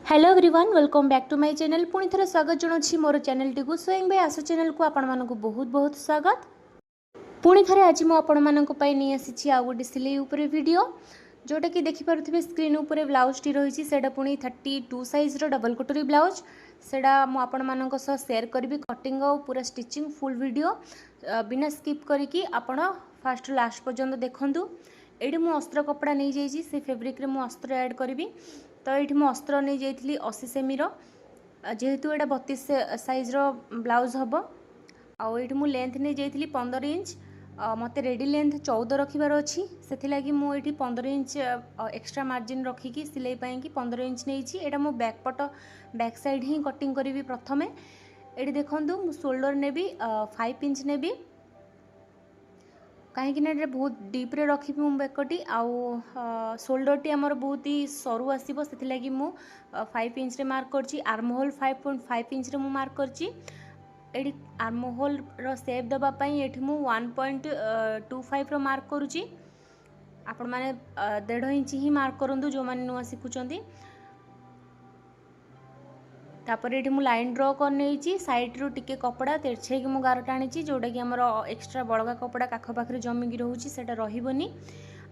Hello everyone welcome back to my channel पुणी थर स्वागत जनावि मोर चैनल टी स्वयं भाई आसो चैनल को आपण मानक बहुत बहुत स्वागत पुणी थे आज मुझे नहीं आसी आ गोटे सिलाई उपर वीडियो जोटा कि देखिपे स्क्रीन उपर ब्लाउज टी रही है पुणी 32 साइज डबल कटोरी ब्लाउज सेटा मुझे सेयार करी कटिंग और पूरा स्टिचिंग फुल वीडियो बिना स्किप करके आपण फास्ट लास्ट पर्यंत देखूँ ये मुझे अस्त्र कपड़ा नहीं जाइए से फेब्रिक रे मु अस्त्र ऐड करी तो ये मुझे अस्त्र नहीं जाइए 80 सेमी जेहेतु यहाँ 32 साइज ब्लाउज हम आठ मु लेंथ नहीं जाइए 15 इंच मत रेडी लेंथ 14 रखार अच्छी से लगी मुझे 15 इंच एक्स्ट्रा मार्जिन रखिकी सिलाई कि 15 इंच नहीं यहाँ मो बैक पट बैक साइड ही कटिंग करी प्रथम ये देखूँ मु शोल्डर नेबी 5 इंच नेबी कहीं बहुत डीप्रे रखी मु बेकटी आउ शोल्डर टी आमर बहुत ही सरू आसो से लगी मु 5 इंच रे मार्क करची आर्म होल 5.5 इंच रे मु मार्क करची एडी आर्म होल रो शेप दबा पई एठी मु 1.25 रो मार्क करूची आपण माने 1.5 इंच ही मार्क करंदु जो माने नुआ सिखुचंदी तापर ये मुझे लाइन ड्र कर नहीं साइड रू टिके कपड़ा तेरछे कि गार टाणी जोटा कि आमर एक्स्ट्रा बड़गा कपड़ा काख पाखे जमिकी रोचे से रही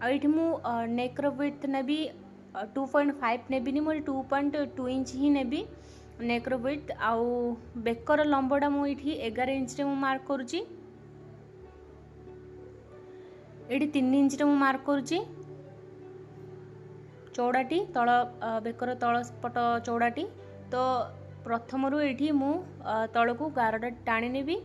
आठ मु नेक्र विड्थ नेबी 2.5 नेबिनी मुझे 2.2 इंच ही नेबी नेक्र विड्थ आउ बेकर लंबटा मुझे 11 इंच रे मार्क करुच्ची ये 3 इंच रे मार्क करुच्ची चौड़ाटी तल बेकर तल पट चौड़ाटी तो प्रथम रू ये मु तल को गारटा टाणी नेबी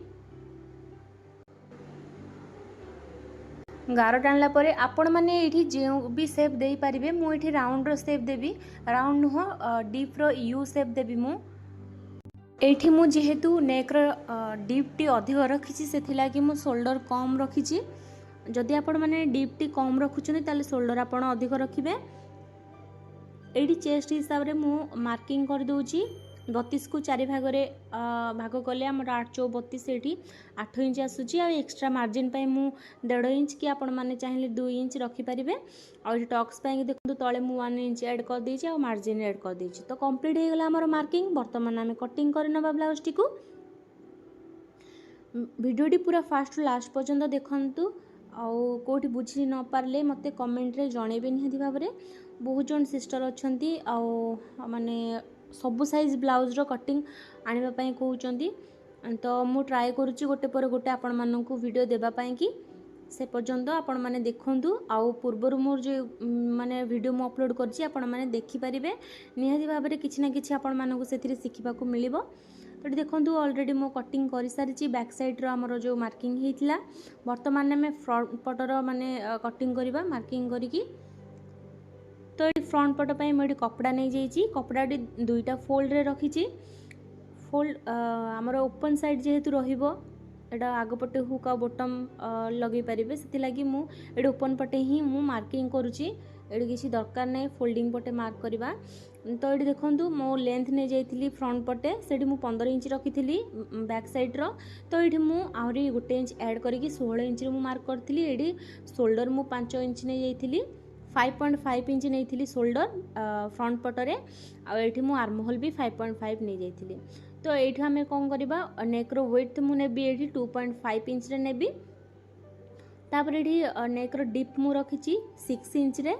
गार टाणला परे आपण माने ये जो भी शेप दे पारिबे मु ये राउंड रो शेप देबी राउंड नुह डीप रो यू शेप देबी मु एठी मु जेहेतु नेक रो डीप टी अधिक रखिछि सेथि लागि मु शोल्डर कम रखिछि जदि आपण माने डीप टी कम रखुछनी ताले शोल्डर आपण अधिक रखिबे एडी चेस्ट हिसाब रे मु मार्किंग कर दोची 32 को 4 भाग रे भाग कले आम 8 ये 8 इंच आसूची आ एक्स्ट्रा मार्जिन पाई मु 1.5 इंच कि आपण माने चाहिए 2 इंच रखिपारे आ टक्स पाई देखो तले मु 1 इंच ऐड कर देछि आ मार्जिन ऐड कर देछि तो कंप्लीट हो गला हमर मार्किंग वर्तमान आम कटिंग कर नबा ब्लाउज टी को वीडियोटी पूरा फास्ट लास्ट पर्यंत देखंतु आउ कोठी बुझी न पारले मते कमेंट रे जणेबे निहाती भाबरे बहुत जन सिस्टर अछंती आउ माने सबु साइज ब्लाउज रो कटिंग आनिबा पई कहउचंती तो मु ट्राई करूची गोटे पर गोटे आपण माननकु वीडियो देबा पई कि से पर्यंत आपण माने देखंतु आउ पूर्वर मोर जो माने वीडियो मु अपलोड करची आपण माने देखि परिबे निहाती भाबरे किछि ना किछि आपण माननकु सेथिरे सिखिबा को मिलिबो तो देखंतु ऑलरेडी मु कटिंग करि सारिची बैक साइड रो हमर जो मार्किंग हेतिला वर्तमान में फ्रंट पटर माने कटिंग करिबा मार्किंग करिकी तो ये फ्रंट पट पर मुझे कपड़ा नहीं जाइए कपड़ा दुईटा फोल्ड रे रखी फोल्ड आमर ओपन साइड जेहेतु रहा आगपटे हुक आ बटम लगे पारे से लगी मुझे ओपन पटे ही मु मार्किंग करुच्ची ये किसी दरकार नहीं फोल्डिंग पटे मार्क करवा तो ये देखूँ मो लेंथ नहीं जाइए फ्रंट पटे से 15 इंच रखी बैक साइड रो तो ये मुझे गोटे इंच ऐड करके 16 इंच मार्क करी ये शोल्डर मु 5 इंच नहीं जाइए 5.5 इंच नहीं शोल्डर फ्रंट पटरे आठी मु आर्म होल भी 5.5 नहीं जाइए तो ये आम कौन करवा नेक रो वेट मु नेबी ये 2.5 इंच रे नेबी तापर ये नेक रो डीप मु रखी 6 इंच रे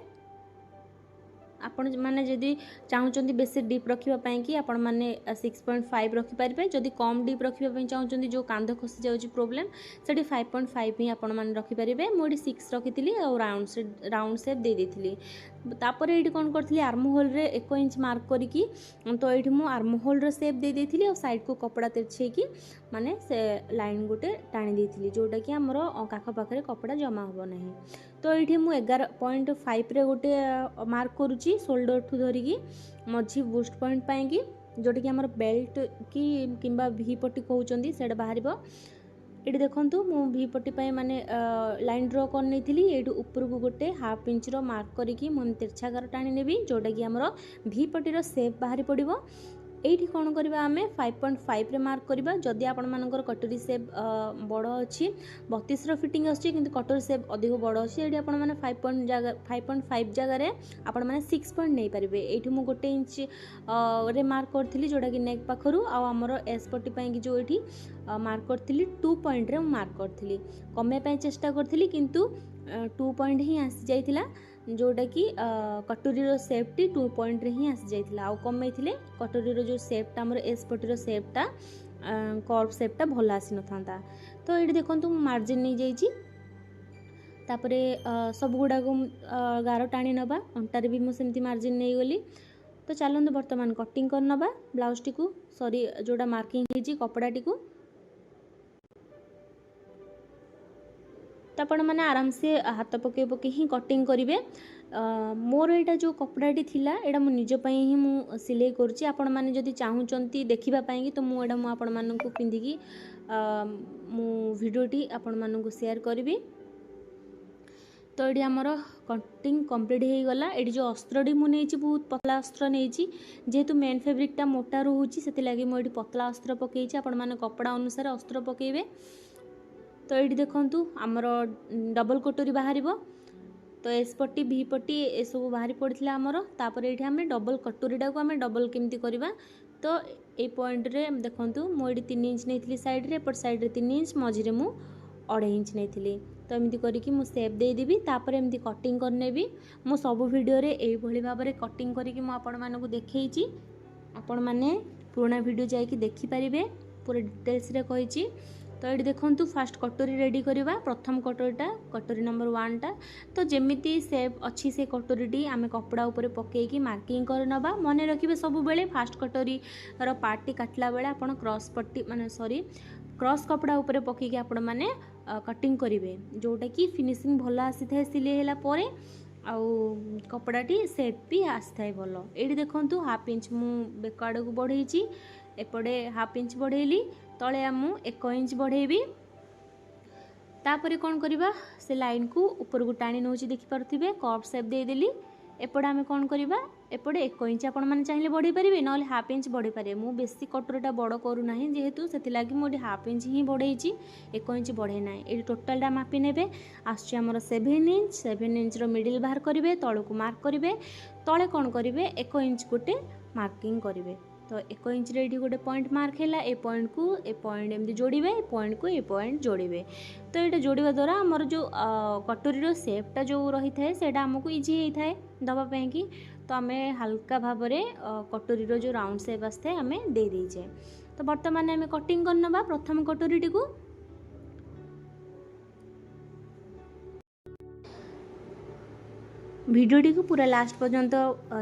आपण माने जदि चाहूचंदी बेसी डीप रखिबा कि आपण माने 6.5 रखि पारिबे जदि कम डीप रखिबा चाहूचंदी जो कांध खसी जाउची प्रॉब्लम सेठी 5.5 ही आपण माने रखि पारिबे मोडी 6 रखितिली और राउंड शेप दे देथिली तापर एठी कोन करथिली आर्म होल रे 1 इंच मार्क करिकी तो एठी मु आर्म होल रे शेप दे देथिली और साइड को कपड़ा तेरछे की माने से लाइन गोटे टाणी देथिली जोटा कि हमर काख पाखरे कपड़ा जमा होबो नहीं तो ये मुझे 11.5 रे गोटे मार्क करुच्ची शोल्डर ठू धरिकी मझी बुस्ट पॉइंट पाई जोटा कि आमर बेल्ट कि किंबा वी पट्टी कहउचंदी सेटा बाहर ये देखूँ मु वी पट्टी पाई माने लाइन ड्र कर नहीं ये ऊपर को गोटे हाफ इंच रो मार्क करिकी मन तिरछा गार टाणी नेबी जोटा कि आमर वी पट्टी रो शेप बाहरी पड़िबो এইটি कौन करवा आम 5.5 रे मार्क करवा जदि आपण मानकर कटोरी सेप बड़ अच्छी 32 फिटिंग अच्छी कि कटोरी सेप अधिक बड़ अच्छी ये आपण मैंने 5.5 जगार आपण मैंने 6 पॉइंट नहीं पारे। ये मुझे गोटे इंच रे मार्क करी जोटा कि नेक पाखर आमर एस पट्टी जो ये मार्क करी 2 पॉइंट रे मार्क करी कमे चेष्टा करी किंतु 2 पॉइंट ही आसी जाइथिला जोटा कि कटोरी सेप्टी 2 पॉइंट रे ही आसी जाइथिला आ कमे कटोरी जो सेपटा आमर एस पट्टी सेपटा कर्व सेपटा भल आसी न था। तो ये देखो मार्जिन नहीं जाइए तापरे सब गुड़ाक गार टाणी नवा अंटारे भी मुझे मार्जिन नहीं गली। तो चलते बर्तमान कटिंग कर नवा ब्लाउज टी को सॉरी जोड़ा मार्किंग होती कपड़ा टी को। तो आपण मैंने आराम से हाथ पके पके ही कटिंग करेंगे। मोर यहाँ जो कपड़ाटी थिला एटा मु निज पई ही मु सिलाई करछि आपण माने जदि चाहूचंती देखिबा पई कि तो मु एटा मु आपण माननकु पिंदिकी मु वीडियोटी आपण माननकु शेयर करबी। तो ये आमर कटिंग कंप्लीट हो गला। ये जो अस्त्रटी मुझे बहुत पतला अस्त्र नहीं जेहेतु मेन फैब्रिकटा मोटा रोचे से लगी मुझे पतला अस्त्र पकई आपण माने कपड़ा अनुसार अस्त्र पकेबे। तो ये देखूँ आमर डबल कटोरी बाहर तो एस पट्टी भी पट्टी ये सब बाहरी पड़ा आमर तापर ये आम डबल कटोरीटा को आम डबल केमती करवा। तो ये पॉइंट रे देखूँ मुझे 3 इंच नहीं साइड रे एपट साइड रे 3 इंच मझे मु 2.5 इंच नहीं। तो एमती करके मु सेप देदेवी तापर एमती कटिंग करने भी मु सब वीडियो रे यही भाव में कटिंग करके मु आपण मानकु देखैछि। आपण माने पुराना वीडियो जाइए देखिपारे पूरा डिटेल्स रे कहिछि। तो ये देखूँ फास्ट कटोरी रेडी करवा प्रथम कटोरीटा कटोरी नंबर 1 टा। तो जमीती सेप अच्छी से कटोरीटी आम कपड़ा उपर पकईकी मार्किंग कर नवा मन रखिए सब बेले फास्ट कटोरी पार्टी काटला बेले आपण क्रॉस पट्टी माने सॉरी क्रॉस कपड़ा उपर पकईकी आपण माने कटिंग करेंगे जोटा कि फिनिशिंग भल आसी था सिले होला परे आउ कपड़ाटी सेप भी आसी था भल। ये देखूँ हाफ इंच मु बेक आड़ को बढ़ई एपटे हाफ इंच बढ़ेली तले मु 1 इंच बढ़ेबी। तापर कौन करवा से लाइन को ऊपर को टाणी नौची देखिपे कर्व सेप देदेली। एपटे आम कौन करवा एपटे 1 इंच आपण मैंने चाहिए बढ़े पारे ना हाफ इंच बढ़े पारे मु बेसी कटोरीटा बड़ करूना जेहेतु से मुझे हाफ इंच ही बढ़ई 1 इंच बढ़े ना। ये टोटालटा मापी ने आमर 7 इंच 7 इंच मिडिल बाहर करेंगे तल को मार्क करेंगे तले कौन करेंगे 1 इंच गोटे मार्किंग करेंगे। तो 1 इंच रे गोटे पॉइंट मार्क है ए पॉइंट को ए पॉइंट एमती जोड़े पॉइंट को ए पॉइंट जोड़े। तो ये जोड़ा द्वारा आमर जो कटोरी सेपटा जो रही है से आमको इजी होता है दवापाई कि। तो आम हल्का भाव में कटोरी जो राउंड सेप आसता है आम दे दीजे। तो बर्तमान आम कटिंग करनवा प्रथम कटोरीटी को। वीडियोटी को पूरा लास्ट पर्यंत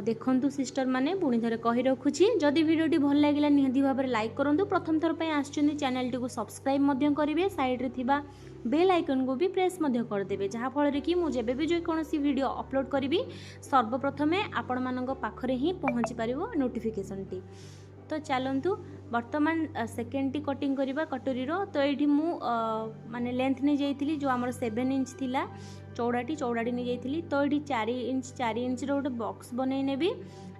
देखंतु सिस्टर माने पुणी थे कही रखुची। जदि वीडियोटी भल लगे निहाती भाव में लाइक करूँ प्रथम थर पर आसुँच चैनल टी सब्सक्राइब करेंगे साइड रे थिबा बेल आइकन को भी प्रेस करदेवे जहाँफल कि मुझे भी जो कौन वीडियो अपलोड करी सर्वप्रथमे आपण मानक पाखरे ही पहुँची पार नोटिफिकेशन टी। तो चलतु बर्तमान सेकेंड टी कटिंग करवा कटोरी तो ये माने लेंथ नहीं जाइली जो आमर 7 इंच थिला चौड़ाटी नहीं जाइली। तो ये 4 इंच रोटे बॉक्स बनई नेबी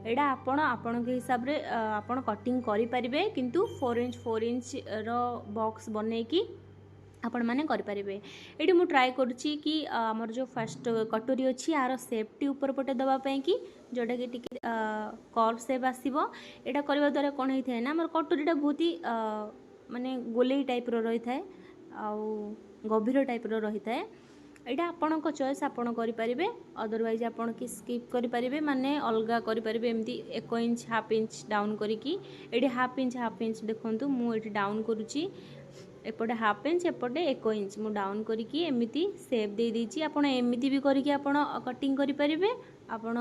एटा आपण के हिसाब रे आपण कटिंग करि परिबे किंतु 4 इंच रो बॉक्स बनईकी आपण माने करि परिबे। एटी मु ट्राई करूची कि हमर जो फर्स्ट कटोरी अछि यार सेफ्टी ऊपर पटे दबा पई कि जोटा कि टिके कर्व सेप आसीबो। एटा करबा द्वारा कोन होई थाए ना हमर कटोरीटा बहुत ही माने गोलेई टाइप रो रही थाए आ गभीर टाइप रो रही थाए। एटा आपण को चॉइस आपण करि परिबे अदरवाइज आपण की स्किप करि परिबे माने अलगा करि परिबे एमती 1 इंच हाफ इंच डाउन करिकी। एटी हाफ इंच देखंतु मु एटी डाउन करूची एपटे हाफ इंच एपटे 1 इंच मु डाउन करिकी एमिति सेप दे दीची। आपण एमिति भी करिकी आपण कटिंग करि परिबे आपण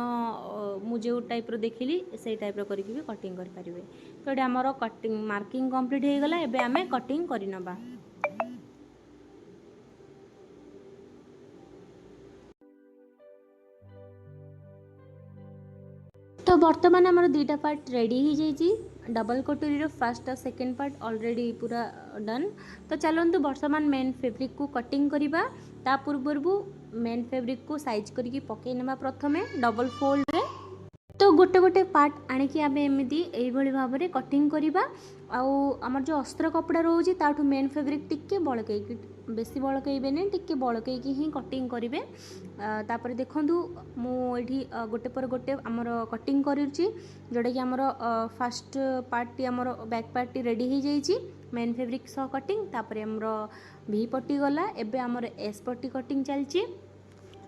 मु जो टाइप रो देखिली से टाइप रो करिकी भी कटिंग करि परिबे। तो एटा हमर कटिंग मार्किंग कंप्लीट हे गला एबे हमें कटिंग करि नबा। तो बर्तमान आमर 2टा पार्ट रेडी हो जाइए डबल कटोरी फर्स्ट और सेकेंड पार्ट ऑलरेडी पूरा डन। तो चलतु बर्तमान मेन फैब्रिक को कटिंग करवा ता पूर्व मेन फैब्रिक को साइज करके पकई नेबा प्रथमे डबल फोल्ड रे। तो गोटे गोटे पार्ट आणिकी आम एमती यही भाव में कटिंग करवा आमर जो अस्त्र कपड़ा रोचे ताठू मेन फैब्रिक टिके बड़कई बेसी बड़कईबेनि टिके बड़कई ही कटिंग करेंगे। तापर देखूँ मुझे गोटे पर गोटे आमर कटिंग करुच्ची जोटा कि आमर फास्ट पार्टी आमर बैक पार्टी रेडी हो जाइए मेन फैब्रिक सह कटिंग। तापर आमर वी पट्टी गला एबे आमर एस पट्टी कटिंग चलची।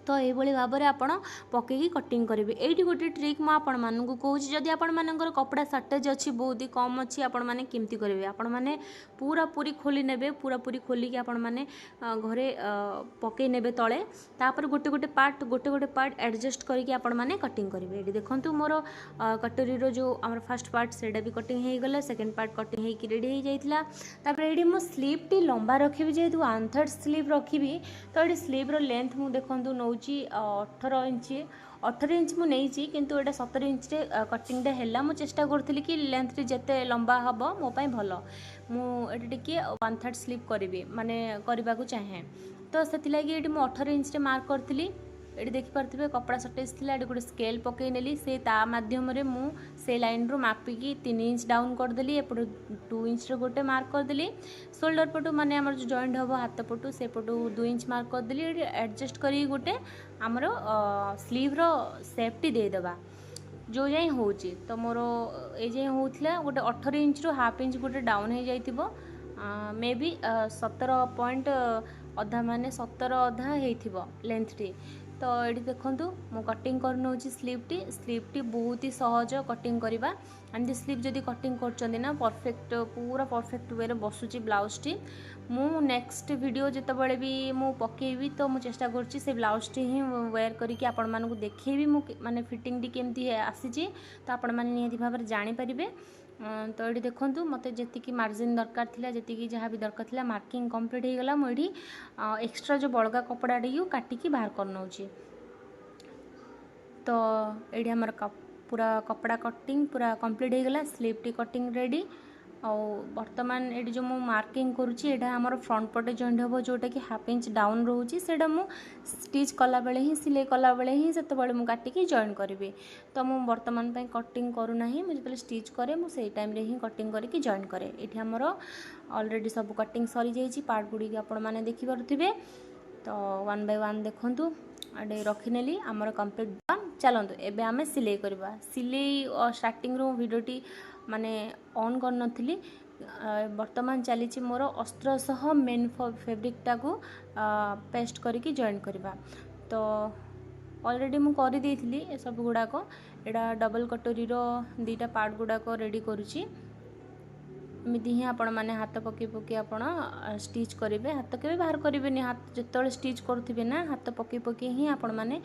तो ये भाव में आपड़ पकईकी कटिंग करेंगे। ये गोटे ट्रिक मुझे आपण मानक कहूँ जदि आपण मानकर कपड़ा सर्टेज अच्छी बहुत ही कम अच्छी आपण मैंने केमती करेंगे आपण मैंने पूरा पूरी खोली ने पूरा पूरी खोलिकी आपण मैंने घरे पकई ने तले तापर गोटे गोटे पार्ट एडजस्ट करके आपण मैंने कटिंग करेंगे। ये देखो मोर कटोरी जो आम फास्ट पार्ट से भी कटिंग हो गला सेकेंड पार्ट कटिंग होगी रेडी हो जाता। तापर ये मो स्लीव टी लंबा रखी जेहेतु 1/3 स्लीव रखी तो ये स्लीव लेंथ मुझे देखो नौ 18 इंच मु नहीं किंतु एटा 17 इंच रे कटिंग डे हैला मु चेष्टा करथली कि लेंथ रे जते लंबा हबो मो पई भलो मु एटा टिके 1/3 स्लीप करिवि माने करबा को चाहे तो सेति लागि एटी मु 18 इंच रे मार्क करथली। ये देखिपे कपड़ा सर्टेज थी ये गोटे स्केल पकई नेली से ता माध्यम रे मु से लाइन रू मापिकी 3 इंच डाउन करदेली एपटू 2 इंच रे गोटे मार्क करदेली शोल्डर पटू माने आमर जो जॉइंट हम हाथ पटू से पटू 2 इंच मार्क करदेली एडजस्ट करी गोटे आमर स्लीव रो सेफ्टी देदेबा जो जाए हो तो मोर ये जाए होता गोटे 18 इंच रू हाफ इंच गोटे डाउन हो जाइथिबो मे बी 17 पॉइंट अधा माने 17 अधा होइथिबो लेंथ टी। तो ये देखूँ मु कटिंग कर स्लीव टी बहुत ही सहज कटिंग करवा एमती स्लीव जदि कटिंग कर परफेक्ट पूरा परफेक्ट वे बसुची ब्लाउज टी मु नेक्स्ट वीडियो जितेबाला भी मु पकेबी तो मु चेष्टा करछि से ब्लाउज टी ही वेयर करके आपण मानकु देखेबी मु माने फिटिंग टी केमती आसीची तो आपण माने निहाती भाव में जानि परिबे। तो ये देखूँ मत जी मार्जिन दरकार थिला जी जहाँ भी दरकार थिला मार्किंग कंप्लीट हो गला मुझे एक्स्ट्रा जो बड़का कपड़ा काटिकी बाहर कर नौची। तो ये आमर पूरा कपड़ा कटिंग पूरा कंप्लीट हो गला स्लीव टी कटिंग रेडी बर्तमान ये जो मु मार्किंग करुच्ची एटा आमर फ्रंट पटे जॉइंट हम जोटा कि हाफ इंच डाउन रोचे से मु स्टिच कला बेले ही सिलाई कला बेले ही से मु काटिकी जॉइन करी तो मु बर्तमान पे कटिंग करूना मुझे स्टिच करे मुझे टाइम रे ही कटिंग करके जॉइन करे। ये आमर ऑलरेडी सब कटिंग सरी जाइए पार्ट गुड़ी आपण मैंने देखिपे तो 1 बाय 1 देखूँ अरे रखिनेली आमर कंप्लीट चलतु एबे आमे सिलाई करवा सिलाई स्टार्टिंग रो वीडियोटी माने ऑन कर नथिली वर्तमान चली मोर अस्त्र सह मेन फैब्रिकटा को पेस्ट करके जॉइन करवा। तो ऑलरेडी मु कर देइथिली ए सब गुड़ाक एटा डबल कटोरी रो दीटा पार्ट गुड़ाक रेडी करुची एमती ही आपण मैंने हाथ पकई पकई आपण स्टिच करेंगे हाथ के बाहर करेंगे हाथ जो स्टिच करुवे ना हाथ पकई पकई ही आपण मैंने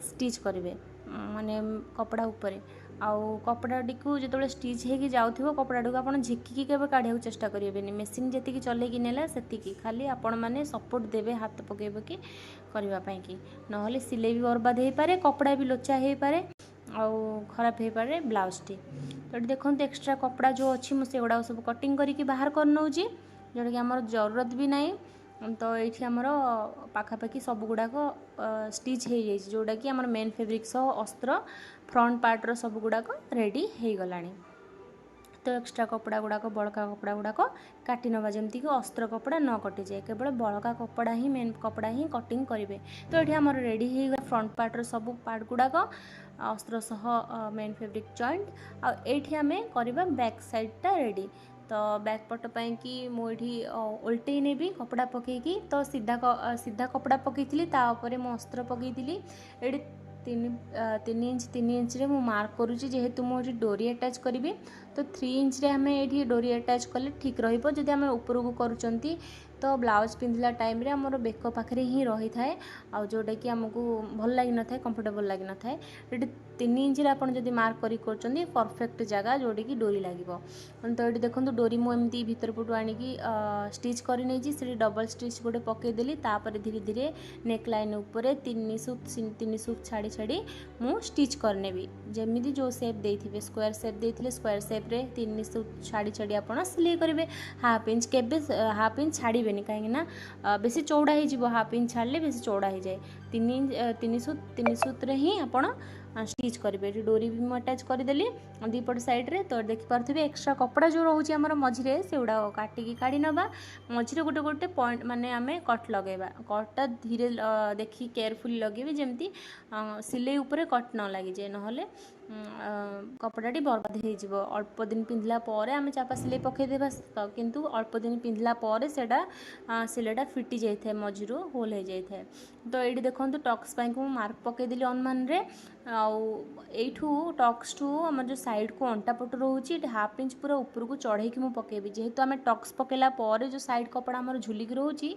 स्टिच करेंगे माने कपड़ा उपरे आउ कपड़ाटी को जो स्टिच होगी जाऊँ कपड़ाटी को आप झिकी के काढ़ा चेष्टा करेंगे मेसीन जी चलैकी नेला से खाली आपण मैंने सपोर्ट देवे हाथ पकई पकई करने की नहले सिलाई भी बर्बाद हो पारे कपड़ा भी लोचा हो पारे आउ खराब हो पारे ब्लाउज टी। तो देखो एक्स्ट्रा कपड़ा जो अच्छी मुझे गुड़ा सब कटिंग करके बाहर कर नौची जोटा कि आमर जरूरत भी नहीं। तो ये आमर पाखापाखि सब गुड़ाक स्टिच हो जाए जोटा कि आमर मेन फैब्रिक सह अस्त्र फ्रंट पार्टर सब गुड़ाक रेडी हो गलानी। तो एक्स्ट्रा कपड़ा गुड़ाक बड़का कपड़ा गुड़ाक काटी नवा जमती कि अस्त्र कपड़ा न कटि जाए केवल बड़का कपड़ा ही मेन कपड़ा ही कटिंग करेंगे। तो ये आमर रेडी हो गला फ्रंट पार्टर सब पार्ट गुड़ाक अस्त्र सह मेन फैब्रिक जॉइंट आठी आम करवा बैक साइडटा रेडी। तो बैक पट पाई कि मुझे उल्टे नेबी कपड़ा पकईकी तो सीधा कपड़ा पकई तापर मु अस्त्र पकई ये 3 इंच रे मु मार्क करुच्ची जेहेतु मुझे डोरी अटैच करी तो 3 इंच रे हमें ये डोरी अटैच कले ठीक रही आम ऊपर को करुँच तो ब्लाउज पिंधला टाइम रे हमर बेक पाखरे ही रही थाए आ जोटा कि हमको भल लगी न थाए कंफर्टेबल लगी न थाए। ये 3 इंच रे आपण जदि मार्क करी करचंदी परफेक्ट जगह जोटी कि डोरी लागिवो। तो ये देखो डोरी मु एमती भीतर पटु आनिकी स्टिच करी नै जी से डबल स्टिच गोटे पकई देली तापर धीरे धीरे नेक लाइन ऊपर 3 सूत छाड़ी छाड़ी मु स्टिच करनेबी जेमिति जो शेप देथिबे स्क्वायर शेप देथिले स्क्वायर शेप रे 3 सूत छाड़ी छाड़ी आपण सिलाई करिवे। हाफ इंच केबे हाफ इंच छाड़ी कहीं बेसी चौड़ा हो हाफ इंच छाड़े बेसी चौड़ा हो जाए 3 सूत रे ही आपण स्टिच करेंगे। ये डोरी भी मुझे अटैच करदेली दीपट साइड्रे। तो देखिपे एक्सट्रा कपड़ा जो रोचे आम मझे से गुड़ा काटिकी काढ़ी नवा मझे गोटे गोटे पॉइंट माने आम कट लगेगा। कटटा धीरे देखी केयरफुली लगे जमी सिलाई उपर कट न लगी जाए ना कपड़ाटी बर्बाद हो अल्प दिन पिंधला आम चापा सिलाई पकईदेवा किंतु अल्प दिन पिंधला सिलाईटा फिटी जाए मझिरू होल हो जाए। तो ये देखो टक्स को मार्क पकईदेली अनुमान आठू टक्स ठू आम जो साइड को अंटा पट रोचे हाफ इंच पूरा ऊपर को चढ़े की पकेबी जेहेतु आम टक्स पकेला जो साइड कपड़ा आम झुलिकी रोचे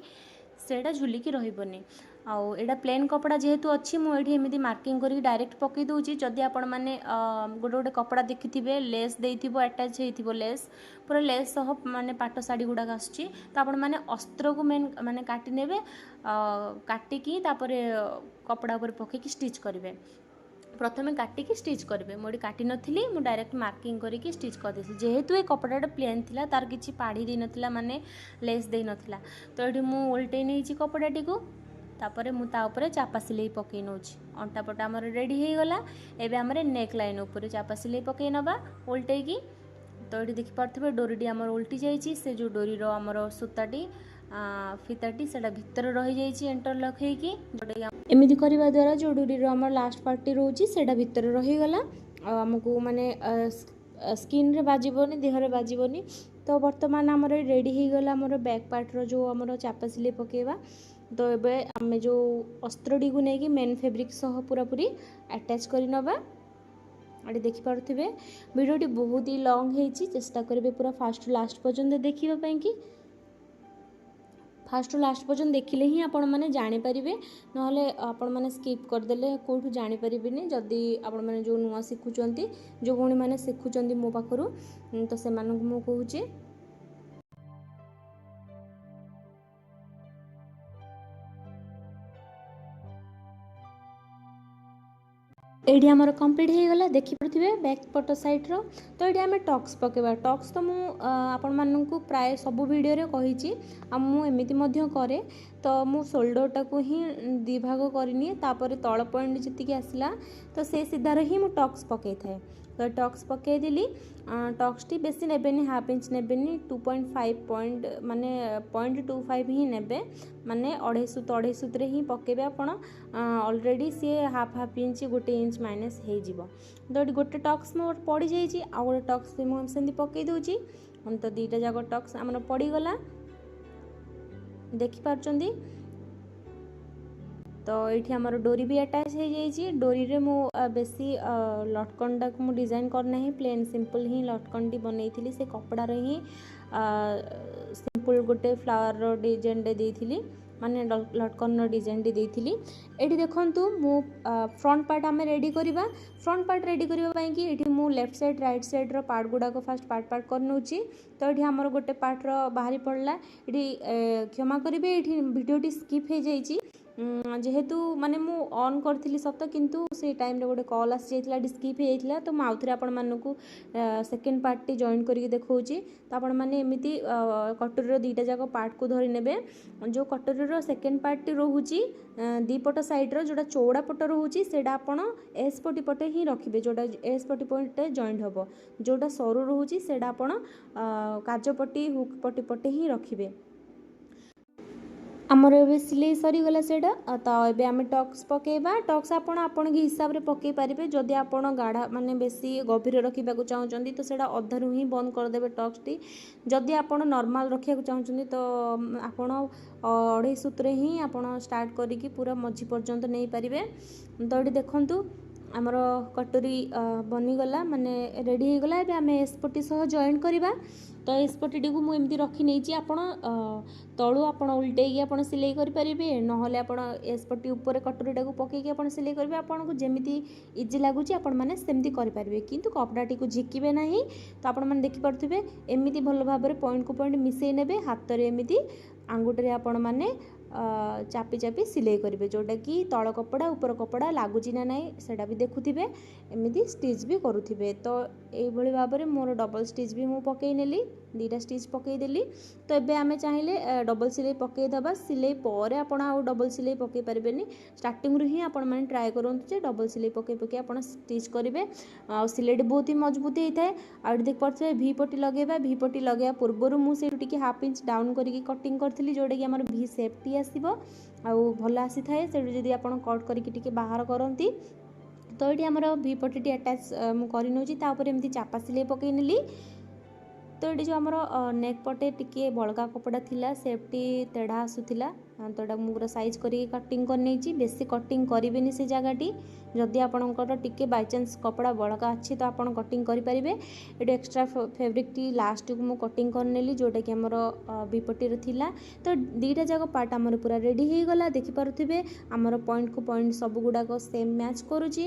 सेटा झुलिकी रही आउटा प्लेन कपड़ा जेहेतु अच्छी मुझे एमती मार्किंग करके डायरेक्ट पकई दूसरी। जदि आपण मैंने गोटे गोटे कपड़ा देखिथे लेस देइथिबो अटैच होइथिबो लेस पूरा लेस सह माने पाट साड़ी गुड़ाक आसुची तो आपण मैंने अस्त्र को मेन माने काटी नेबे काटिकी तापरे कपड़ा उपर पकईकी स्टिच करेंगे। प्रथमे काटिकी स्टिच करेंगे मुझे काटी नथी मु डायरेक्ट मार्किंग करके स्टिच करदे जेहेतु ये कपड़ाटा प्लेन थिला तार किछि पाड़ी दे नथिला माने लेस दे नथिला। तो ये मु उल्टे नहीं कपड़ाटी को तापर मुझे चापा सिलाई पकई नौ अंटापट आमर रेडी हो गला। एबे आमर नेक लाइन उपर चापा सिलाई पकई नवा उल्टे की। तो ये देखिपे डोरीटी आमर उल्टी जाइए से जो डोरीर आमर सूताटी फिताटी से भितर रही जाइए इंटरलक होगी एमती करने द्वारा जो डोरीर आमर लास्ट पार्टी रोचे से भितर रहीगला आमको माने स्किन रे बाजबनी देहरे बाजबनी। तो बर्तमान आमर रेडी हो गला आमर बैक पार्टर जो आमर चापा सिलाई पकेवा। तो ये आम जो अस्त्रटी को लेकिन मेन फैब्रिक सह पूरा पूरी अटैच कर नवा। ये देखिपे वीडियोटी बहुत ही लॉन्ग होती चेष्टा करेंगे पूरा फास्ट लास्ट पर्यंत देखापी कि फास्ट लास्ट पर्यंत देखिले ही आपण मैंने जानीपर ना आपण मैंने स्किप करदे कौटू जानीपर जदि आपण मैंने जो नुआ शिखुंट जो भौणी मैंने शिखुंट मो पाखु तो से मु कहूँ एठी आमर कंप्लीट हो गला देखिपे बैक पट साइड्र। तो ये आम टक्स पकेबा टक्स तो आपण मानू प्राय सब वीडियो कही मुझे करे। तो मु शोल्डरटा को ही दी भाग करनी तापर तल पॉइंट जी आसला तो से सीधार ही मु टक्स पकई थाए। तो टक्स पकईदेली टक्स टी बेसी नेबेनी हाफ इंच नेबेनी 2.5 पॉइंट माने 0.25 ही नेबे माने 2.5 सूत ही पकेबे आपण ऑलरेडी सी हाफ इंच गोटे इंच माइनस हो जिवो। तो गोटे टक्स मोर पड़ जाइए आ गोटे टक्स मुझे पकई दूची तो दीटा जाक टक्स आमर पड़गला देखिपार्चंदी। तो ये आमर डोरी भी अटैच हो जाइए डोरी रे मु बेसी लटकनटा को डिजाइन करना ही प्लेन सिंपल ही लटकनटी बनई से कपड़ा रे ही सिंपल गोटे फ्लावर डिजाइन देइथिली माने लटकन डिजाइन देइथिली। एठी देखंतु मु फ्रंट पार्ट आम रेडी करवा। फ्रंट पार्ट रेडी करने कि एठी मु लेफ्ट साइड राइट साइड रो पार्ट गुड़ाक फास्ट पार्ट कर नौची। तो ये आमर गोटे पार्ट रो बाहरी पड़ला ये क्षमा करेंगे ये वीडियोटी स्किप हो जाइए जेहेतु माने मु ऑन करी सत किंतु से टाइम रे गोटे कॉल आसी जाइए स्किप हो जाता। तो आउ थे आपण मानू सेकेंड पार्टी जॉइन करके देखौची। तो आपण माने एमिति कटोरी दीटा जाक पार्ट को धरी नेबे जो कटोरी सेकेंड पार्टी रोची दीपट साइड्र जोटा चौड़ा पट रोची सेटा आपण एस पटी पटे ही रखिबे जोटा एस पटी पटे जॉइंट हम जोटा सरू रोची सेटा आपण काजपट्टी हुक पटी पटे ही रखिबे। आमर ए सिलाई सरीगला सेटा। तो ये आम टक्स पकेबा टक्स आपण हिसाब से पकई पारे जदि आपण गाढ़ा माने बेसी गभीर रखा चाहते तो सेटा अधारू ही बंद करदे टक्स टी। जदि आपण नॉर्मल रखा चाहते तो आपण 2.5 सूत्र ही आपण स्टार्ट करिकी पूरा मझी पर्यंत नहीं पारे। तो ये देखंतु आमर कटोरी बनीगला माने रेडी हो गला। आम एसपटी सह जॉइन करवा। तो एसपटी को मुझे रखी नहीं आपण तलू आपण उल्टे आपण सिलाई करेंगे ना आपण एसपटी ऊपर कटोरीटा को पकईकी आपण सिलाई करेंगे आपन को जमी इजी लगुच आपण मैंने सेमती करेंगे किंतु कपड़ाटी को झिकिबे ना। तो आपण मैंने देखिपे एमती भल भाव पॉइंट को पॉइंट मिसई नेबे हाथ में एमती आंगुठे आपण मैंने चापी चापी सिलाई करेंगे जोटा कि तल कपड़ा ऊपर कपड़ा लगुच ना ना से भी देखुवे एमती स्टिच भी करुवे। तो এইଭଳି ଭାବରେ ମୋର ଡବଲ ଷ୍ଟିଚ୍ ବି ମୁଁ ପକେଇ ନେଲି, ଦୁଇଟା ଷ୍ଟିଚ୍ ପକେଇଦେଲି। ତ ଏବେ ଆମେ ଚାହିଁଲେ ଡବଲ ସିଲେଇ ପକେଇଦେବା। ସିଲେଇ ପରେ ଆପଣ ଆଉ ଡବଲ ସିଲେଇ ପକେଇ ପାରିବେନି, ଷ୍ଟାର୍ଟିଂରୁ ହିଁ ଆପଣମାନେ ଟ୍ରାଏ କରନ୍ତୁ ଯେ ଡବଲ ସିଲେଇ ପକେଇ ପକେଇ ଆପଣ ଷ୍ଟିଚ୍ କରିବେ। ଆଉ ସିଲେଇଟି ବହୁତ ହି ମଜବୁତ ହେଇଥାଏ। ଆଉ ଏଠି ଦେଖିପାରୁଥିବେ ଭି ପଟି ଲଗାଇବା, ଭି ପଟି ଲଗାଇବା ପୂର୍ବରୁ ମୁଁ ସେଇଠୁ ଟିକେ ହାଫ୍ ଇଞ୍ଚ ଡାଉନ୍ କରିକି କଟିଂ କରିଥିଲି, ଯେଉଁଟାକି ଆମର ଭି ସେପ୍ଟି ଆସିବ ଆଉ ଭଲ ଆସିଥାଏ। ସେଇଠୁ ଯଦି ଆପଣ କଟ୍ କରିକି ଟିକେ ବାହାର କରନ୍ତି ତ ଏଠି ଆମର ଭି ପଟିଟି ଆଟାଚ୍ ମୁଁ କରିନେଉଛି, ତାପରେ ଏମିତି ଚାପା ସିଲେଇ ପକେଇ ନେଲି। ତ ଏଠି ଯେଉଁ ଆମର ନେକ୍ ପଟେ ଟିକେ ବଳକା କପଡ଼ା ଥିଲା, ସେପ୍ଟି ତେଢ଼ା ଆସୁଥିଲା, ତ ଏଇଟା ମୁଁ ପୁରା ସାଇଜ୍ କରିକି କଟିଂ କରିନେଇଛି। ବେଶୀ କଟିଂ କରିବେନି ସେ ଜାଗାଟି, ଯଦି ଆପଣଙ୍କର ଟିକେ ବାଇଚାନ୍ସ କପଡ଼ା ବଳକା ଅଛି ତ ଆପଣ କଟିଂ କରିପାରିବେ। ଏଠି ଏକ୍ସଟ୍ରା ଫେବ୍ରିକ୍ଟି ଲାଷ୍ଟକୁ ମୁଁ କଟିଂ କରିନେଲି, ଯେଉଁଟାକି ଆମର ବିପଟିର ଥିଲା। ତ ଦୁଇଟା ଯାକ ପାର୍ଟ ଆମର ପୁରା ରେଡ଼ି ହେଇଗଲା। ଦେଖିପାରୁଥିବେ ଆମର ପଏଣ୍ଟକୁ ପଏଣ୍ଟ ସବୁ ଗୁଡ଼ାକ ସେମ୍ ମ୍ୟାଚ୍ କରୁଛି।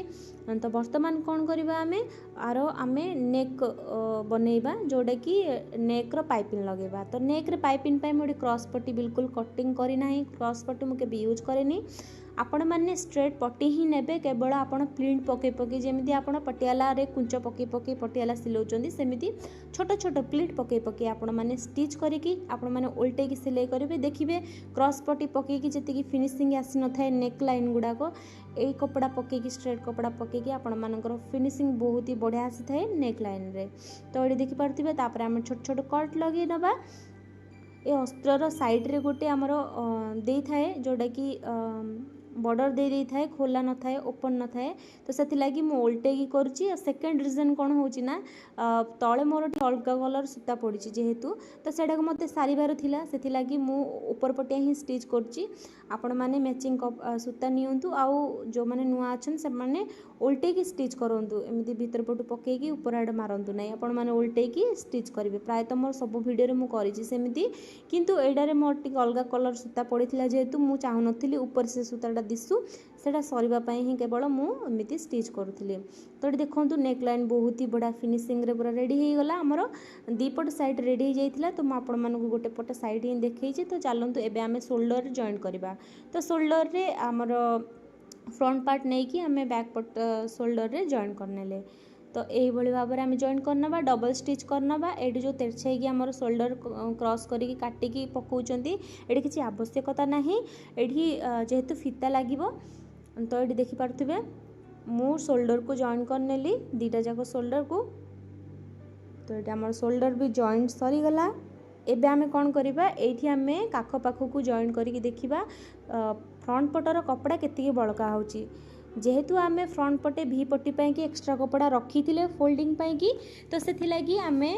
ତ ବର୍ତ୍ତମାନ କ'ଣ କରିବା, ଆମେ ନେକ୍ ବନେଇବା, ଯେଉଁଟାକି ନେକ୍ର ପାଇପିଂ ଲଗାଇବା। ତ ନେକ୍ରେ ପାଇପିଂ ପାଇଁ ମୁଁ ଏଠି କ୍ରସ୍ ପଟି ବିଲକୁଲ କଟିଂ କରିନାହିଁ, କ୍ରସ୍ ପଟି ମୁଁ କେବେ ୟୁଜ୍ କରେନି। ଆପଣମାନେ ଷ୍ଟ୍ରେଟ୍ ପଟି ହିଁ ନେବେ, କେବଳ ଆପଣ ପ୍ଲିଣ୍ଟ ପକେଇ ପକେଇ, ଯେମିତି ଆପଣ ପଟିଆଲାରେ କୁଞ୍ଚ ପକେଇ ପକେଇ ପଟିଆଲା ସିଲାଉଛନ୍ତି, ସେମିତି ଛୋଟ ଛୋଟ ପ୍ଲିଟ୍ ପକେଇ ପକେଇ ଆପଣମାନେ ଷ୍ଟିଚ୍ କରିକି ଆପଣମାନେ ଓଲଟେଇକି ସିଲେଇ କରିବେ। ଦେଖିବେ କ୍ରସ୍ ପଟି ପକେଇକି ଯେତିକି ଫିନିସିଂ ଆସିନଥାଏ ନେକ୍ ଲାଇନ୍ ଗୁଡ଼ାକ, ଏଇ କପଡ଼ା ପକେଇକି ଷ୍ଟ୍ରେଟ୍ କପଡ଼ା ପକେଇକି ଆପଣମାନଙ୍କର ଫିନିସିଂ ବହୁତ ହି ବଢ଼ିଆ ଆସିଥାଏ ନେକ୍ ଲାଇନ୍ରେ। ତ ଏଠି ଦେଖିପାରୁଥିବେ ତାପରେ ଆମେ ଛୋଟ ଛୋଟ କଟ୍ ଲଗାଇ ନେବା। ଏ ଅସ୍ତ୍ରର ସାଇଡ଼୍ରେ ଗୋଟେ ଆମର ଦେଇଥାଏ, ଯେଉଁଟାକି ବର୍ଡ଼ର ଦେଇଥାଏ, ଖୋଲା ନଥାଏ, ଓପନ୍ ନଥାଏ। ତ ସେଥିଲାଗି ମୁଁ ଓଲଟେଇକି କରୁଛି। ଆଉ ସେକେଣ୍ଡ ରିଜନ୍ କ'ଣ ହେଉଛି ନା, ତଳେ ମୋର ଟିକେ ଅଲଗା କଲର୍ ସୂତା ପଡ଼ିଛି ଯେହେତୁ, ତ ସେଇଟାକୁ ମୋତେ ସାରିବାର ଥିଲା, ସେଥିଲାଗି ମୁଁ ଉପର ପଟିଆ ହିଁ ଷ୍ଟିଚ୍ କରୁଛି। ଆପଣମାନେ ମ୍ୟାଚିଂ ସୂତା ନିଅନ୍ତୁ, ଆଉ ଯେଉଁମାନେ ନୂଆ ଅଛନ୍ତି ସେମାନେ ଓଲଟେଇକି ଷ୍ଟିଚ୍ କରନ୍ତୁ, ଏମିତି ଭିତର ପଟୁ ପକେଇକି ଉପର ଆଡ଼େ ମାରନ୍ତୁ ନାହିଁ, ଆପଣମାନେ ଓଲଟେଇକି ଷ୍ଟିଚ୍ କରିବେ। ପ୍ରାୟତଃ ମୋର ସବୁ ଭିଡ଼ିଓରେ ମୁଁ କରିଛି ସେମିତି, କିନ୍ତୁ ଏଇଟାରେ ମୋର ଟିକେ ଅଲଗା କଲର୍ ସୂତା ପଡ଼ିଥିଲା ଯେହେତୁ ମୁଁ ଚାହୁଁନଥିଲି ଉପରେ ସେ ସୂତାଟା ଦିଶୁ, ସେଇଟା ସରିବା ପାଇଁ ହିଁ କେବଳ ମୁଁ ଏମିତି ଷ୍ଟିଚ୍ କରୁଥିଲି। ତ ଏଠି ଦେଖନ୍ତୁ ନେକ୍ ଲାଇନ୍ ବହୁତ ହି ବଢ଼ିଆ ଫିନିସିଂରେ ପୁରା ରେଡ଼ି ହେଇଗଲା। ଆମର ଦୁଇ ପଟ ସାଇଡ଼୍ ରେଡ଼ି ହେଇଯାଇଥିଲା, ତ ମୁଁ ଆପଣମାନଙ୍କୁ ଗୋଟେ ପଟ ସାଇଡ଼୍ ହିଁ ଦେଖେଇଛି। ତ ଚାଲନ୍ତୁ ଏବେ ଆମେ ସୋଲ୍ଡରରେ ଜଏଣ୍ଟ କରିବା। ତ ସୋଲ୍ଡରରେ ଆମର ଫ୍ରଣ୍ଟ ପାର୍ଟ ନେଇକି ଆମେ ବ୍ୟାକ୍ ପଟ ସୋଲ୍ଡରରେ ଜଏଣ୍ଟ କରିନେଲେ। ତ এইভাবে ভাবে আমি জয়েন্ট କରିନେବା, ଡବଲ୍ ଷ୍ଟିଚ୍ କରିନେବା। ଏଇଠି ଯେଉଁ ତେର୍ଛେଇକି ଆମର ସୋଲ୍ଡର କ୍ରସ୍ କରିକି କାଟିକି ପକାଉଛନ୍ତି, ଏଠି କିଛି ଆବଶ୍ୟକତା ନାହିଁ। ଏଠି ଯେହେତୁ ଫିତା ଲାଗିବ, ତ ଏଠି ଦେଖିପାରୁଥିବେ ମୁଁ ସୋଲ୍ଡରକୁ ଜଏଣ୍ଟ କରିନେଲି, ଦୁଇଟା ଯାକ ସୋଲ୍ଡରକୁ। ତ ଏଠି ଆମର ସୋଲ୍ଡର ବି ଜଏଣ୍ଟ ସରିଗଲା। ଏବେ ଆମେ କ'ଣ କରିବା, ଏଇଠି ଆମେ କାଖ ପାଖକୁ ଜଏଣ୍ଟ କରିକି ଦେଖିବା ଫ୍ରଣ୍ଟ ପଟର କପଡ଼ା କେତିକି ବଳକା ହେଉଛି। ଯେହେତୁ ଆମେ ଫ୍ରଣ୍ଟ ପଟେ ଭି ପଟି ପାଇଁକି ଏକ୍ସଟ୍ରା କପଡ଼ା ରଖିଥିଲେ ଫୋଲ୍ଡିଂ ପାଇଁକି, ତ ସେଥିଲାଗି ଆମେ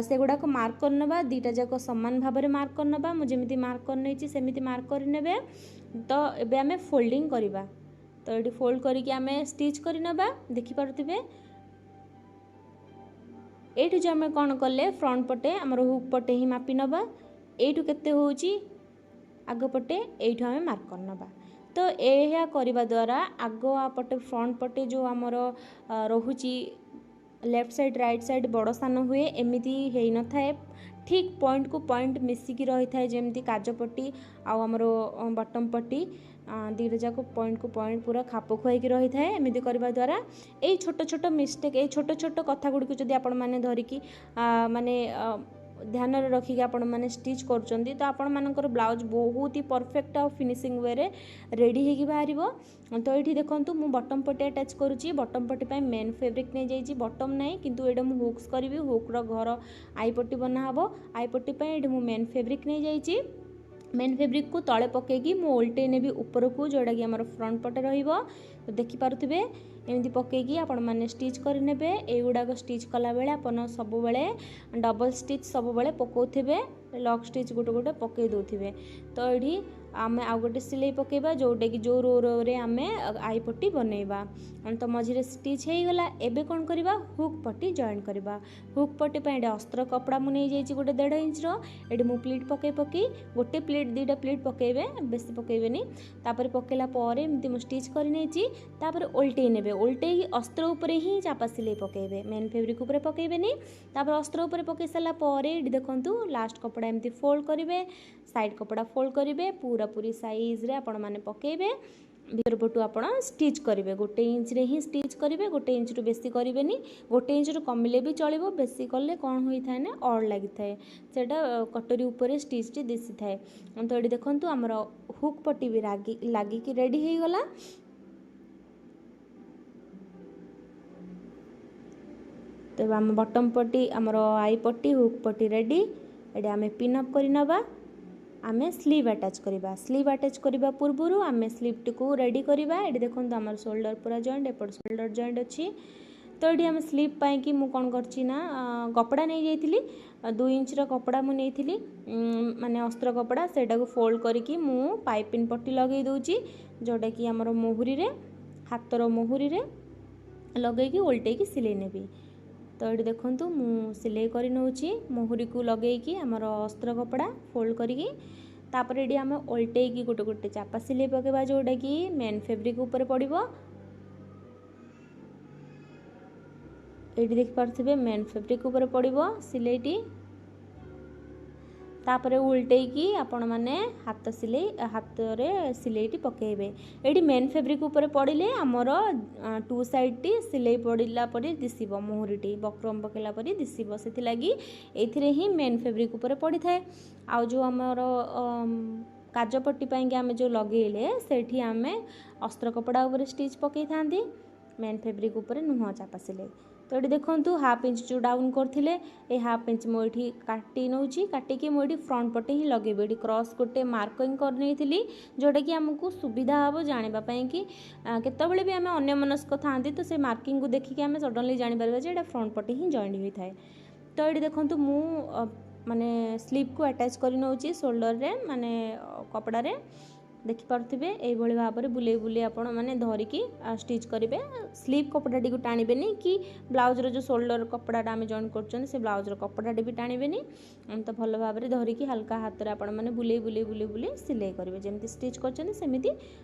ସେଗୁଡ଼ାକ ମାର୍କ କରିନେବା। ଦୁଇଟା ଯାକ ସମାନ ଭାବରେ ମାର୍କ କରିନେବା, ମୁଁ ଯେମିତି ମାର୍କ କରିନେଇଛି ସେମିତି ମାର୍କ କରିନେବେ। ତ ଏବେ ଆମେ ଫୋଲ୍ଡିଂ କରିବା। ତ ଏଠି ଫୋଲ୍ଡ କରିକି ଆମେ ଷ୍ଟିଚ୍ କରିନେବା। ଦେଖିପାରୁଥିବେ এইଠୁ যে ଆମେ କ'ଣ କଲେ, ଫ୍ରଣ୍ଟ ପଟେ ଆମର ହୁକ୍ ପଟେ ହିଁ ମାପି ନେବା, এইଠୁ କେତେ ହେଉଛି ଆଗ ପଟେ, এইଠୁ ଆମେ ମାର୍କ କରିନେବା। ତ ଏହା କରିବା ଦ୍ୱାରା ଆଗ ପଟେ ଫ୍ରଣ୍ଟ ପଟେ ଯେଉଁ ଆମର ରହୁଛି ଲେଫ୍ଟ ସାଇଡ଼୍ ରାଇଟ୍ ସାଇଡ଼୍ ବଡ଼ ସାନ ହୁଏ, ଏମିତି ହେଇନଥାଏ। ଠିକ୍ ପଏଣ୍ଟକୁ ପଏଣ୍ଟ ମିଶିକି ରହିଥାଏ, ଯେମିତି କାଜପଟି ଆଉ ଆମର ବଟମ୍ ପଟି ଦୁଇଟା ଯାକ ପଏଣ୍ଟକୁ ପଏଣ୍ଟ ପୁରା ଖାପ ଖୁଆଇକି ରହିଥାଏ। ଏମିତି କରିବା ଦ୍ୱାରା ଏଇ ଛୋଟ ଛୋଟ ମିଷ୍ଟେକ୍, ଏଇ ଛୋଟ ଛୋଟ କଥା ଗୁଡ଼ିକୁ ଯଦି ଆପଣମାନେ ଧରିକି ମାନେ ଧ୍ୟାନରେ ରଖିକି ଆପଣମାନେ ଷ୍ଟିଚ୍ କରୁଛନ୍ତି, ତ ଆପଣମାନଙ୍କର ବ୍ଲାଉଜ୍ ବହୁତ ହି ପରଫେକ୍ଟ ଆଉ ଫିନିସିଂ ୱେରେ ରେଡ଼ି ହେଇକି ବାହାରିବ। ତ ଏଇଠି ଦେଖନ୍ତୁ ମୁଁ ବଟମ୍ ପଟି ଆଟାଚ୍ କରୁଛି। ବଟମ୍ ପଟି ପାଇଁ ମେନ୍ ଫେବ୍ରିକ୍ ନେଇଯାଇଛି, ବଟମ୍ ନାହିଁ, କିନ୍ତୁ ଏଇଟା ମୁଁ ହୁକ୍ସ କରିବି। ହୁକ୍ର ଘର ଆଇ ପଟି ବନାହେବ। ଆଇ ପଟି ପାଇଁ ଏଇଠି ମୁଁ ମେନ୍ ଫେବ୍ରିକ୍ ନେଇଯାଇଛି। ମେନ୍ ଫେବ୍ରିକ୍କୁ ତଳେ ପକେଇକି ମୁଁ ଓଲଟେଇ ନେବି ଉପରକୁ, ଯେଉଁଟାକି ଆମର ଫ୍ରଣ୍ଟ ପଟେ ରହିବ। ତ ଦେଖିପାରୁଥିବେ ଏମିତି ପକେଇକି ଆପଣମାନେ ଷ୍ଟିଚ୍ କରିନେବେ। ଏଇଗୁଡ଼ାକ ଷ୍ଟିଚ୍ କଲାବେଳେ ଆପଣ ସବୁବେଳେ ଡବଲ୍ ଷ୍ଟିଚ୍ ସବୁବେଳେ ପକାଉଥିବେ, ଲକ୍ ଷ୍ଟିଚ୍ ଗୋଟେ ଗୋଟେ ପକାଇ ଦେଉଥିବେ। ତ ଏଇଠି ଆମେ ଆଉ ଗୋଟେ ସିଲେଇ ପକାଇବା, ଯେଉଁଟାକି ଯେଉଁ ରୋରେ ଆମେ ଆଇ ପଟି ବନେଇବା। ତ ମଝିରେ ଷ୍ଟିଚ୍ ହେଇଗଲା। ଏବେ କ'ଣ କରିବା, ହୁକ୍ ପଟି ଜଏଣ୍ଟ କରିବା। ହୁକ୍ ପଟି ପାଇଁ ଏଇଟା ଅସ୍ତ୍ର କପଡ଼ା ମୁଁ ନେଇଯାଇଛି ଗୋଟେ 1.5 ଇଞ୍ଚର। ଏଠି ମୁଁ ପ୍ଲିଟ୍ ପକାଇ ପକାଇ ଗୋଟେ ପ୍ଲିଟ୍ ଦୁଇଟା ପ୍ଲିଟ୍ ପକାଇବେ, ବେଶୀ ପକାଇବେନି। ତାପରେ ପକାଇଲା ପରେ ଏମିତି ମୁଁ ଷ୍ଟିଚ୍ କରିନେଇଛି। ତାପରେ ଓଲଟେଇ ନେବେ, ଓଲଟେଇକି ଅସ୍ତ୍ର ଉପରେ ହିଁ ଚାପା ସିଲେଇ ପକାଇବେ, ମେନ୍ ଫେବ୍ରିକ୍ ଉପରେ ପକାଇବେନି। ତାପରେ ଅସ୍ତ୍ର ଉପରେ ପକାଇ ସାରିଲା ପରେ ଏଠି ଦେଖନ୍ତୁ ଲାଷ୍ଟ କପଡ଼ା ଏମିତି ଫୋଲ୍ଡ କରିବେ, ସାଇଡ଼୍ କପଡ଼ା ଫୋଲ୍ଡ କରିବେ, ପୁରାପୁରି ସାଇଜ୍ରେ ଆପଣମାନେ ପକାଇବେ। ଭିतर पटू आपण स्टिच करेंगे 1 इंच रे ही स्टिच करेंगे 1 इंच रु बेसी करेंगे 1 इंच रु कमिले भी चलो बेसी कले कौन होता है ना अड़ लगी थाए सेटा कटोरी ऊपर स्टिच टी दिशी थाए। तो ये देखो आमर हुक पट्टी भी लगिकी रेडी हो गला। तो आम बटम पट्टी आमर आई पट्टी हुक पट्टी रेडी ये आम पिनअप कर नवा आमे स्लीव अटैच करवा स्लीव अटैच करवा पूर्व आमे स्लीव टी को रेडी करवा। ये देखो आम शोल्डर पूरा जॉइंट एपट शोल्डर जॉइंट अच्छी। तो ये आम स्लीव पाई कि मु कौन करना कपड़ा नहीं जाइली 2 इंच कपड़ा मु नहीं माने अस्त्र कपड़ा सेटा को फोल्ड करके मु पाइपिंग पट्टी लगे दूची जोटा कि आमर मोहुरी रे हाथर मोहुरी रे लगे उल्टे सिलाई नेबी। तो ये देखो मु सिलाई कर नौची मोहुरी को लगे आमर अस्त्र कपड़ा फोल्ड करके तापर ये आम उल्टे गोटे गोटे चापा सिलाई पकेबा जोटा कि मेन फैब्रिक ऊपर पड़ो। ये देख पारे मेन फैब्रिक ऊपर पड़ो सिलाईटी तापर उल्टे आपण मैंने हाथ सिलाई हाथ रे सिलाईटी पकेबे। ये मेन फैब्रिक ऊपर पड़े आमर 2 साइड टी सिलाई पड़ा पर दिशब मोहरीटी बक्रम पकेला पर दिशब से लगी ही मेन फैब्रिक ऊपर पड़ी थाए। आउ जो आमर काजपट्टी पाई आम जो लगेले सेठी आम अस्त्र कपड़ा ऊपर स्टिच पकई था मेन फैब्रिक ऊपर नुह चापा सिलाई। तो ये देखो हाफ इंच जो डाउन करते ये हाफ इंच मुझे काटी नौची काटिकी मुझे फ्रंट पटे ही लगेबी ये क्रॉस गोटे मार्किंग कर नहीं जोटा कि आमको सुविधा हम जानापी कि केतबले भी आम अन्यमनस्क था तो से मार्किंग को देखिए आम सडनली जापर जे फ्रंट पटे ही जॉइंट होता है। तो ये देखो मु माने स्लीव को अटैच कर नौची शोल्डर रे माने कपड़ा रे देखिपे ये भाव में बुले बुले आपण मैंने धरिकी स्टिच करेंगे। स्लीव कपड़ा टी टाणबे कि ब्लाउज जो शोल्डर कपड़ा आम जॉइन कर ब्लाउज कपड़ा भी टाणबे तो भल भाव में धरिकी हल्का हाथ में आपण मैंने बुले बुले बुले बुले सिलाई करेंगे जमी स्टिच कर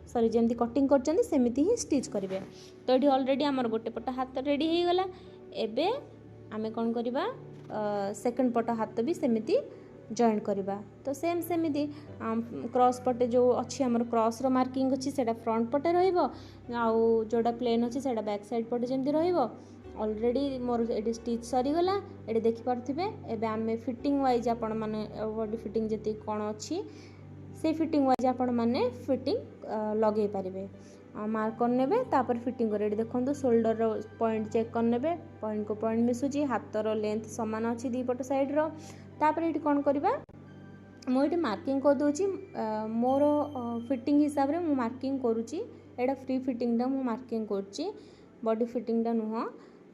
सॉरी जमी कटिंग करमती ही स्टिच करेंगे। तो ये ऑलरेडी आमर गोटे पट हाथ रेडी हो गला। एबे आमे कौन करवा सेकंड पट हाथ भी सेमती जॉइन करवा। तो सेम सेमती क्रॉस पटे जो अच्छी आमर क्रॉस रो मार्किंग अच्छी सेटा फ्रंट पटे रहिबो आउ जोड़ा प्लेन अच्छी सेटा बैक साइड पटे जमती रहिबो। ऑलरेडी मोर ये स्टिच सरीगला ये देखिपे एबे आमे फिटिंग वाइज आपण माने बॉडी फिटिंग जति कौन अच्छी से फिटिंग वाइज आपण माने फिटिंग लगे पारे मार्क करने तापर फिटिंग करे। देखो शोल्डर रो पॉइंट चेक करने पॉइंट को पॉइंट मिसुची हाथर लेंथ सामान अच्छी दी पट साइड रो तापर ये कौन करवा मुझे मार्किंग कर दूची मोर फिटिंग हिसाब रे मु मार्किंग करुची एटा फ्री फिटिंग टा मु मार्किंग करची बॉडी फिटिंग टा नुह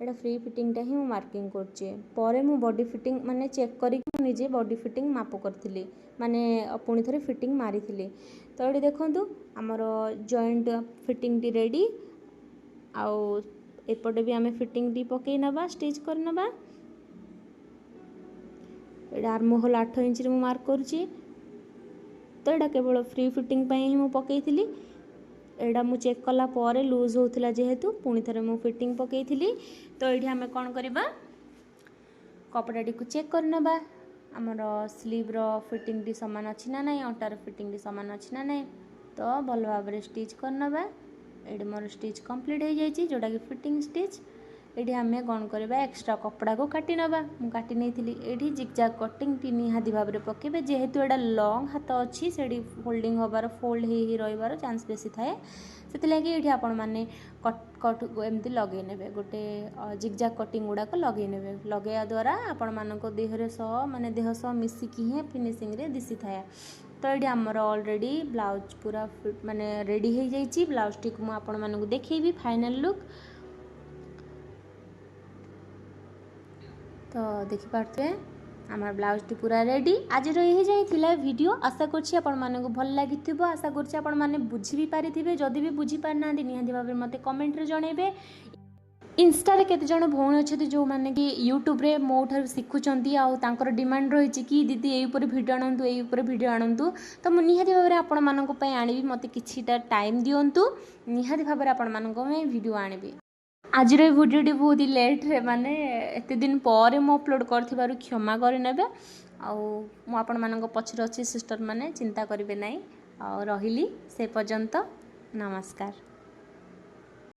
एटा फ्री फिटिंग टा ही मु मार्किंग करची परे मु बॉडी फिटिंग माने चेक करी निजे बॉडी फिटिंग माप करथिली माने पुणी थरे फिटिंग मारिथिली। तो ये देखंतु हमर जॉइंट फिटिंग टी रेडी आउ एपटे भी आमे फिटिंग टी पकई नबा स्टिच कर नबा। एटा आर्म होल 8 इंच रे मु मार्क करूची। तो एटा केवल फ्री फिटिंग पई ही मु पकई थिली एटा मु चेक कला परे लूज होतिला जेहेतु पुणी थरे मु फिटिंग पकई थिली। तो एठी हमें कोन करबा कपड़ा टी को चेक कर नबा आमर स्लीव रो फिटिंग टी समान अछि ना नहीं अंटार फिटिंग टी समान अछि ना नहीं तो भल भाव में स्टिच कर नबा। एठी मोर स्टिच कंप्लीट हो जाई छि जोटा कि फिटिंग स्टिच। ये आम कौन करवा एक्स्ट्रा कपड़ा को काटी नवा मु काटी नहीं थी ये जिगजाग कटिंग टी निहाती भाव में पकेबे जेहेतु एटा लॉन्ग हाथ अच्छी से फोल्डिंग होबार फोल्ड ही रहिबार चांस बेसी थाए से लगी ये आपण मैंने कट कट एमती लगे ने गोटे जिगजाग कटिंग गुड़ाक लगे ने लगेया द्वारा आपण मान देहरे सह माने देह सह मिसिकी ही फिनिशिंग रे दिशी थाए। तो ये आमर ऑलरेडी ब्लाउज पूरा माने रेडी हो जाइए ब्लाउज टी को आपण मानक देखी फाइनल लुक। तो देखिपे आमार ब्लाउज टी पूरा रेडी आज रही जाइए वीडियो आशा कर भल लगी आशा कर बुझी भी पारे जदि भी बुझी पारना निहाती भाव में मत कमेंट रे जनइबे। इंस्टा केते जण भौणी अच्छे जो मैंने कि यूट्यूब रे मो ठार शिखुंट आर डिमांड रही कि दीदी ये भिडियो आणतु ये भिडियो आणतु तो मुझे निहाती भाव में आपण मानक आनी मत किछिटा टाइम दिंतु निहाती भाव में आपण मानक भिडियो आनी। आज भिडियोटी बहुत ही लेट रे माने एते दिन पर मु अपलोड कर क्षमा करने आपण मानक पछरे अच्छी सिस्टर माने चिंता करेंगे ना रही से पर्यंत ନମସ୍କାର।